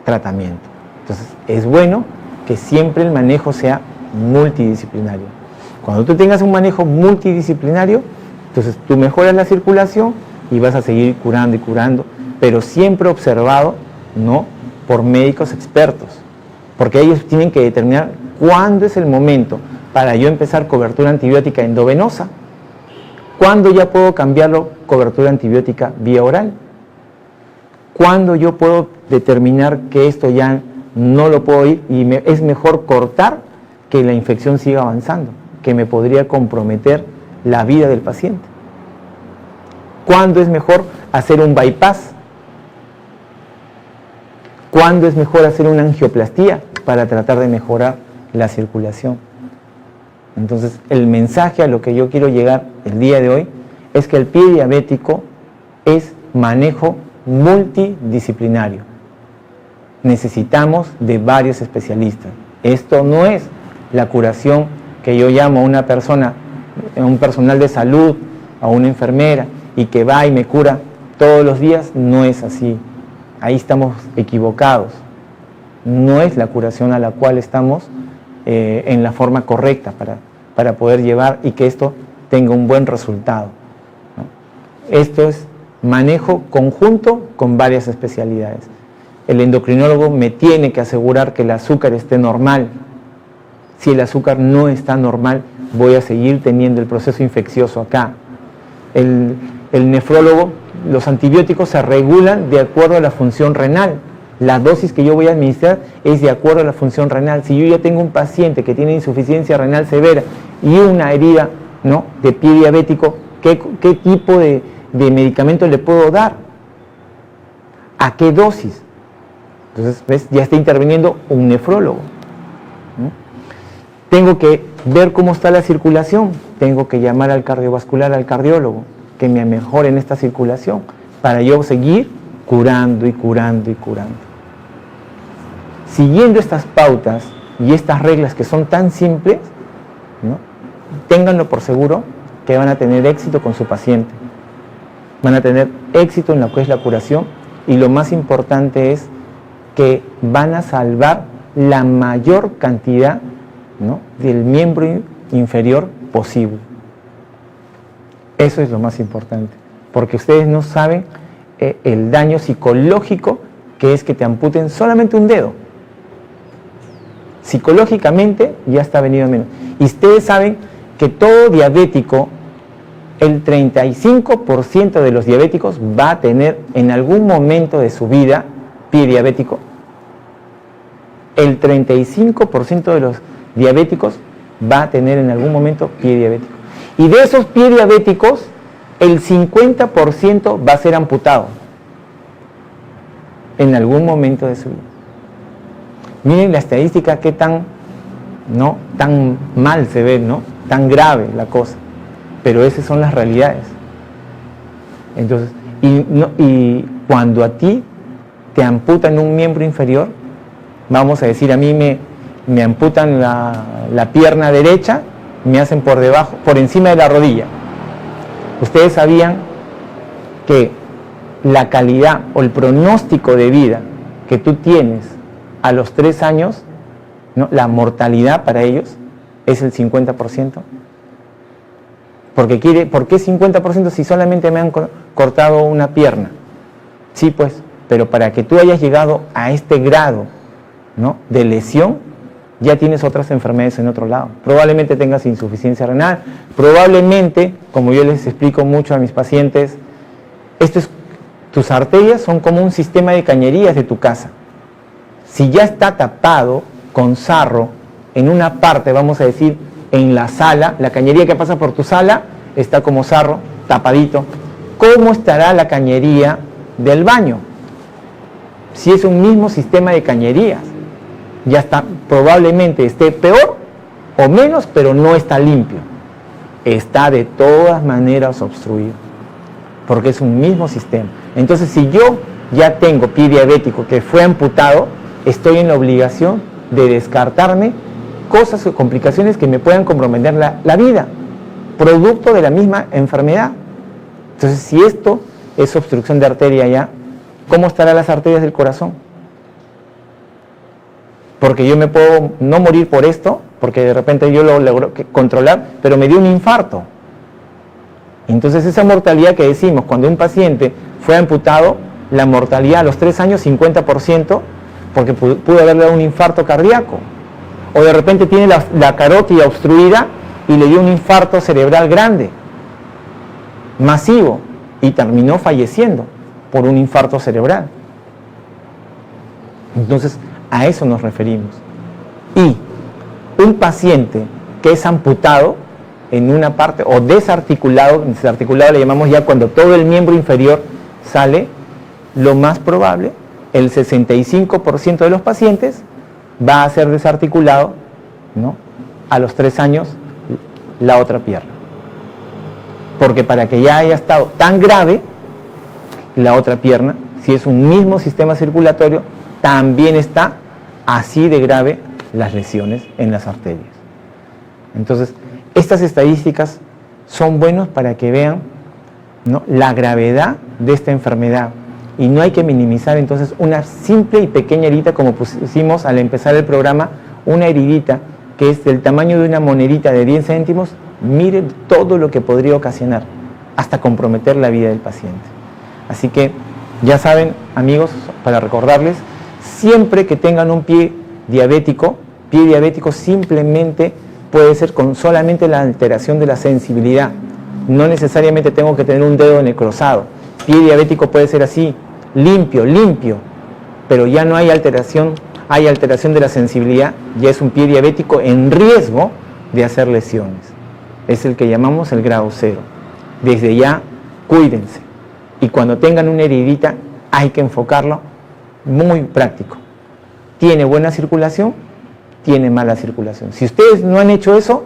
tratamiento. Entonces es bueno que siempre el manejo sea multidisciplinario. Cuando tú tengas un manejo multidisciplinario, entonces tú mejoras la circulación y vas a seguir curando, pero siempre observado, ¿no?, por médicos expertos, porque ellos tienen que determinar cuándo es el momento para yo empezar cobertura antibiótica endovenosa, cuándo ya puedo cambiarlo cobertura antibiótica vía oral, cuándo yo puedo determinar que esto ya no lo puedo ir y es mejor cortar que la infección siga avanzando, que me podría comprometer la vida del paciente. ¿Cuándo es mejor hacer un bypass? ¿Cuándo es mejor hacer una angioplastía para tratar de mejorar la circulación? Entonces, el mensaje a lo que yo quiero llegar el día de hoy es que el pie diabético es manejo multidisciplinario. Necesitamos de varios especialistas. Esto no es la curación que yo llamo a una persona, a un personal de salud, a una enfermera, y que va y me cura todos los días. No es así. Ahí estamos equivocados. No es la curación a la cual estamos en la forma correcta para poder llevar y que esto tenga un buen resultado, ¿no? Esto es manejo conjunto con varias especialidades. El endocrinólogo me tiene que asegurar que el azúcar esté normal. Si el azúcar no está normal, voy a seguir teniendo el proceso infeccioso acá. El nefrólogo, los antibióticos se regulan de acuerdo a la función renal. La dosis que yo voy a administrar es de acuerdo a la función renal. Si yo ya tengo un paciente que tiene insuficiencia renal severa y una herida, ¿no?, de pie diabético, ¿qué tipo de medicamento le puedo dar? ¿A qué dosis? Entonces, ¿ves? Ya está interviniendo un nefrólogo, ¿no? Tengo que ver cómo está la circulación, tengo que llamar al cardiovascular, al cardiólogo, que me mejore en esta circulación, para yo seguir curando. Siguiendo estas pautas y estas reglas que son tan simples, ¿no?, ténganlo por seguro que van a tener éxito con su paciente, van a tener éxito en lo que es la curación, y lo más importante es que van a salvar la mayor cantidad, ¿no?, del miembro inferior posible. Eso es lo más importante, porque ustedes no saben el daño psicológico que es que te amputen solamente un dedo. Psicológicamente ya está venido menos. Y ustedes saben que todo diabético, el 35% de los diabéticos va a tener en algún momento de su vida pie diabético. El 35% de los diabéticos va a tener en algún momento pie diabético. Y de esos pie diabéticos, el 50% va a ser amputado en algún momento de su vida. Miren la estadística, qué tan mal se ve, ¿no?, tan grave la cosa. Pero esas son las realidades. Entonces, y cuando a ti te amputan un miembro inferior, vamos a decir, a mí me amputan la pierna derecha, me hacen por debajo, por encima de la rodilla. Ustedes sabían que la calidad o el pronóstico de vida que tú tienes a los 3 años, ¿no?, la mortalidad para ellos es el 50%. ¿Por qué 50% si solamente me han cortado una pierna? Sí, pues, pero para que tú hayas llegado a este grado ¿no?, de lesión, ya tienes otras enfermedades en otro lado. Probablemente tengas insuficiencia renal, probablemente, como yo les explico mucho a mis pacientes, tus arterias son como un sistema de cañerías de tu casa. Si ya está tapado con sarro en una parte, vamos a decir, en la sala, la cañería que pasa por tu sala está como sarro, tapadito. ¿Cómo estará la cañería del baño? Si es un mismo sistema de cañerías, ya está, probablemente esté peor o menos, pero no está limpio. Está de todas maneras obstruido, porque es un mismo sistema. Entonces, si yo ya tengo pie diabético que fue amputado, estoy en la obligación de descartarme cosas o complicaciones que me puedan comprometer la vida, producto de la misma enfermedad. Entonces, si esto es obstrucción de arteria ya, ¿cómo estarán las arterias del corazón? Porque yo me puedo no morir por esto, porque de repente yo lo logro controlar, pero me dio un infarto. Entonces esa mortalidad que decimos, cuando un paciente fue amputado, la mortalidad a los 3 años 50%, porque pudo haberle dado un infarto cardíaco. O de repente tiene la carótida obstruida y le dio un infarto cerebral grande, masivo, y terminó falleciendo por un infarto cerebral. Entonces, a eso nos referimos. Y un paciente que es amputado en una parte, o desarticulado le llamamos ya cuando todo el miembro inferior sale, lo más probable, el 65% de los pacientes va a ser desarticulado, ¿no?, a los 3 años la otra pierna. Porque para que ya haya estado tan grave, la otra pierna, si es un mismo sistema circulatorio, también está así de grave las lesiones en las arterias. Entonces, estas estadísticas son buenas para que vean, ¿no?, la gravedad de esta enfermedad. Y no hay que minimizar entonces una simple y pequeña herida, como pusimos al empezar el programa, una heridita que es del tamaño de una monedita de 10 céntimos, miren todo lo que podría ocasionar, hasta comprometer la vida del paciente. Así que, ya saben, amigos, para recordarles, siempre que tengan un pie diabético simplemente puede ser con solamente la alteración de la sensibilidad. No necesariamente tengo que tener un dedo necrosado. Pie diabético puede ser así, limpio, pero ya no hay alteración de la sensibilidad, ya es un pie diabético en riesgo de hacer lesiones. Es el que llamamos el grado 0. Desde ya, cuídense. Y cuando tengan una heridita, hay que enfocarlo muy práctico. ¿Tiene buena circulación? Tiene mala circulación. Si ustedes no han hecho eso,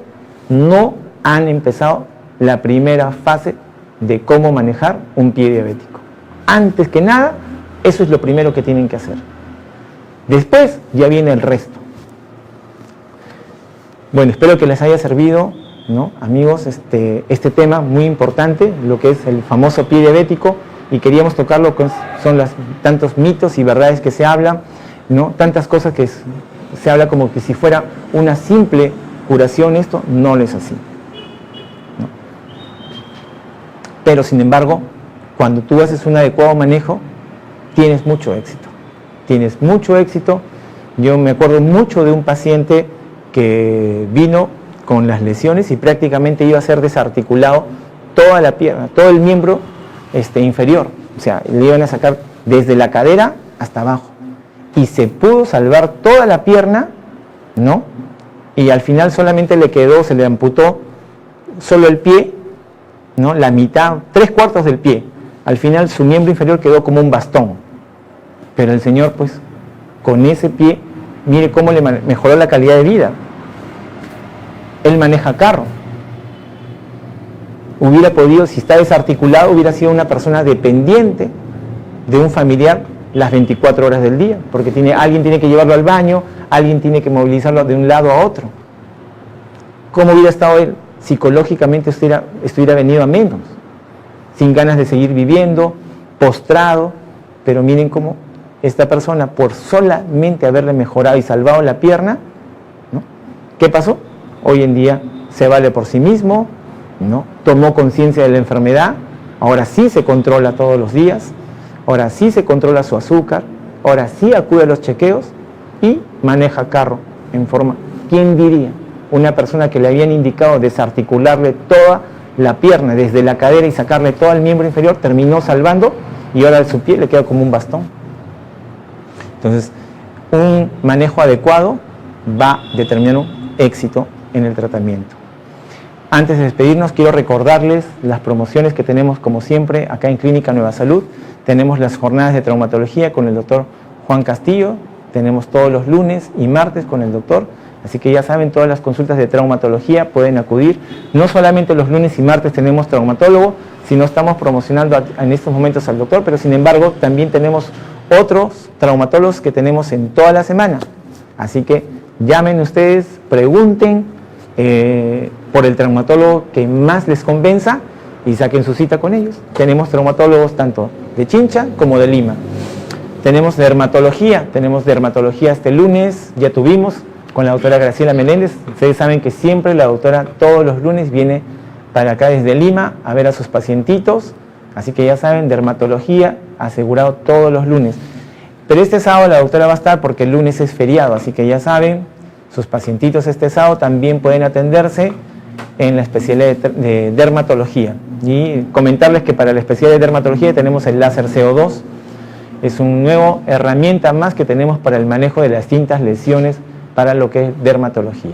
no han empezado la primera fase de cómo manejar un pie diabético. Antes que nada, eso es lo primero que tienen que hacer. Después ya viene el resto. Bueno, espero que les haya servido, ¿no?, amigos, este tema muy importante, lo que es el famoso pie diabético, y queríamos tocarlo, son tantos mitos y verdades que se hablan, ¿no?, tantas cosas que se habla como que si fuera una simple curación, esto no es así, ¿no? Pero sin embargo, cuando tú haces un adecuado manejo, tienes mucho éxito. Yo me acuerdo mucho de un paciente que vino con las lesiones y prácticamente iba a ser desarticulado toda la pierna, todo el miembro inferior, o sea, le iban a sacar desde la cadera hasta abajo, y se pudo salvar toda la pierna, ¿no?, y al final solamente se le amputó solo el pie, ¿no?, la mitad, 3/4 del pie. Al final su miembro inferior quedó como un bastón, pero el señor, pues, con ese pie, mire cómo le mejoró la calidad de vida. Él maneja carro. Hubiera podido, si está desarticulado, hubiera sido una persona dependiente de un familiar las 24 horas del día, porque alguien tiene que llevarlo al baño, alguien tiene que movilizarlo de un lado a otro. ¿Cómo hubiera estado él? Psicológicamente estuviera venido a menos, sin ganas de seguir viviendo, postrado. Pero miren cómo esta persona, por solamente haberle mejorado y salvado la pierna, ¿no?, ¿qué pasó? Hoy en día se vale por sí mismo, ¿no?, tomó conciencia de la enfermedad, ahora sí se controla todos los días, ahora sí se controla su azúcar, ahora sí acude a los chequeos y maneja carro en forma, ¿quién diría? Una persona que le habían indicado desarticularle toda la pierna desde la cadera y sacarle todo el miembro inferior, terminó salvando y ahora su pie le queda como un bastón. Entonces, un manejo adecuado va a determinar un éxito en el tratamiento. Antes de despedirnos, quiero recordarles las promociones que tenemos, como siempre, acá en Clínica Nueva Salud. Tenemos las jornadas de traumatología con el doctor Juan Castillo, tenemos todos los lunes y martes con el doctor, así que ya saben, todas las consultas de traumatología pueden acudir. No solamente los lunes y martes tenemos traumatólogo, sino estamos promocionando en estos momentos al doctor, pero sin embargo también tenemos otros traumatólogos que tenemos en toda la semana. Así que llamen ustedes, pregunten por el traumatólogo que más les convenza y saquen su cita con ellos. Tenemos traumatólogos tanto de Chincha como de Lima. Tenemos dermatología este lunes, ya tuvimos con la doctora Graciela Meléndez. Ustedes saben que siempre la doctora todos los lunes viene para acá desde Lima a ver a sus pacientitos, así que ya saben, dermatología asegurado todos los lunes. Pero este sábado la doctora va a estar porque el lunes es feriado, así que ya saben, sus pacientitos este sábado también pueden atenderse en la especialidad de dermatología. Y comentarles que para la especialidad de dermatología tenemos el láser CO2, es una nueva herramienta más que tenemos para el manejo de las distintas lesiones para lo que es dermatología.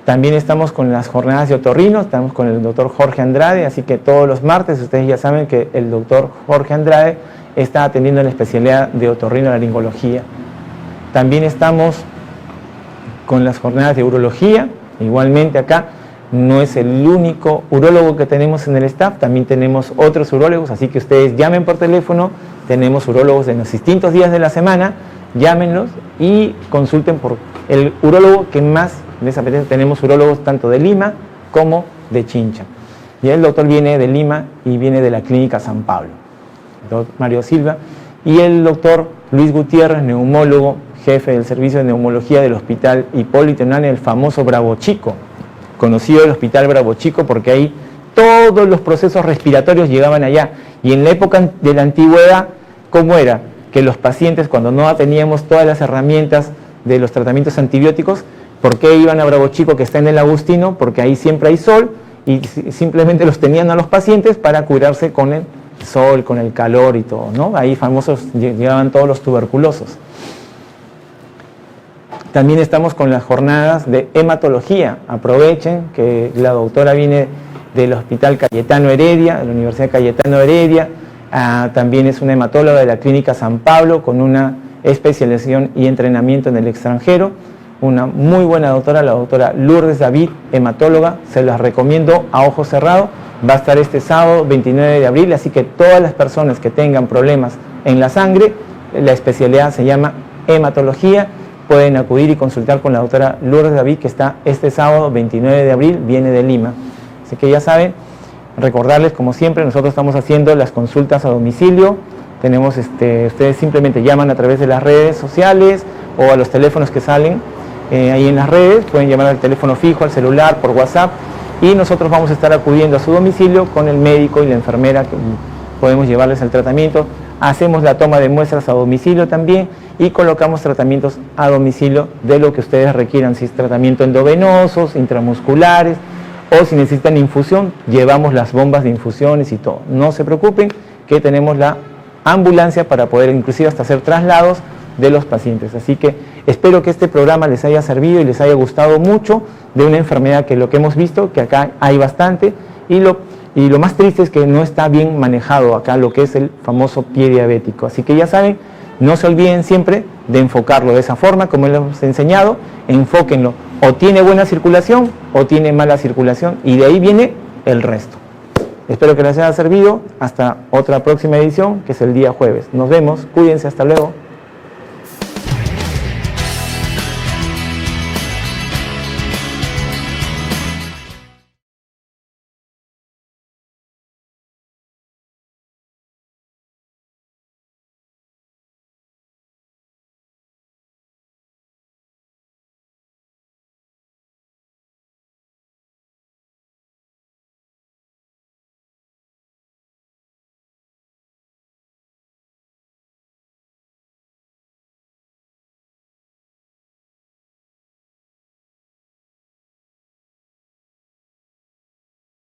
También estamos con las jornadas de otorrino, estamos con el doctor Jorge Andrade, así que todos los martes ustedes ya saben que el doctor Jorge Andrade está atendiendo en la especialidad de otorrinolaringología. También estamos con las jornadas de urología, igualmente acá no es el único urólogo que tenemos en el staff, también tenemos otros urólogos, así que ustedes llamen por teléfono, tenemos urólogos en los distintos días de la semana, llámenlos y consulten por el urólogo que más les apetece. Tenemos urólogos tanto de Lima como de Chincha. Y el doctor viene de Lima y viene de la Clínica San Pablo, el doctor Mario Silva, y el doctor Luis Gutiérrez, neumólogo, jefe del servicio de neumología del Hospital Hipólito Unanue, el famoso Bravo Chico, conocido el Hospital Bravo Chico porque ahí todos los procesos respiratorios llegaban allá. Y en la época de la antigüedad, ¿cómo era? Que los pacientes, cuando no teníamos todas las herramientas de los tratamientos antibióticos, ¿por qué iban a Bravo Chico, que está en el Agustino? Porque ahí siempre hay sol y simplemente los tenían a los pacientes para curarse con el sol, con el calor y todo, ¿no? Ahí famosos llegaban todos los tuberculosos. También estamos con las jornadas de hematología. Aprovechen que la doctora viene del Hospital Cayetano Heredia, de la Universidad Cayetano Heredia. También es una hematóloga de la Clínica San Pablo con una especialización y entrenamiento en el extranjero. Una muy buena doctora, la doctora Lourdes David, hematóloga. Se las recomiendo a ojo cerrado. Va a estar este sábado 29 de abril, así que todas las personas que tengan problemas en la sangre, la especialidad se llama hematología, pueden acudir y consultar con la doctora Lourdes David, que está este sábado 29 de abril, viene de Lima. Así que ya saben, recordarles, como siempre, nosotros estamos haciendo las consultas a domicilio. Tenemos, ustedes simplemente llaman a través de las redes sociales o a los teléfonos que salen ahí en las redes, pueden llamar al teléfono fijo, al celular, por WhatsApp, y nosotros vamos a estar acudiendo a su domicilio con el médico y la enfermera, que podemos llevarles el tratamiento. Hacemos la toma de muestras a domicilio también y colocamos tratamientos a domicilio de lo que ustedes requieran, si es tratamiento endovenosos, intramusculares, o si necesitan infusión, llevamos las bombas de infusiones y todo. No se preocupen que tenemos la ambulancia para poder inclusive hasta hacer traslados de los pacientes. Así que espero que este programa les haya servido y les haya gustado mucho de una enfermedad que lo que hemos visto, que acá hay bastante, y lo más triste es que no está bien manejado acá lo que es el famoso pie diabético. Así que ya saben, no se olviden siempre de enfocarlo de esa forma, como les hemos enseñado, enfóquenlo. O tiene buena circulación o tiene mala circulación, y de ahí viene el resto. Espero que les haya servido. Hasta otra próxima edición, que es el día jueves. Nos vemos, cuídense, hasta luego.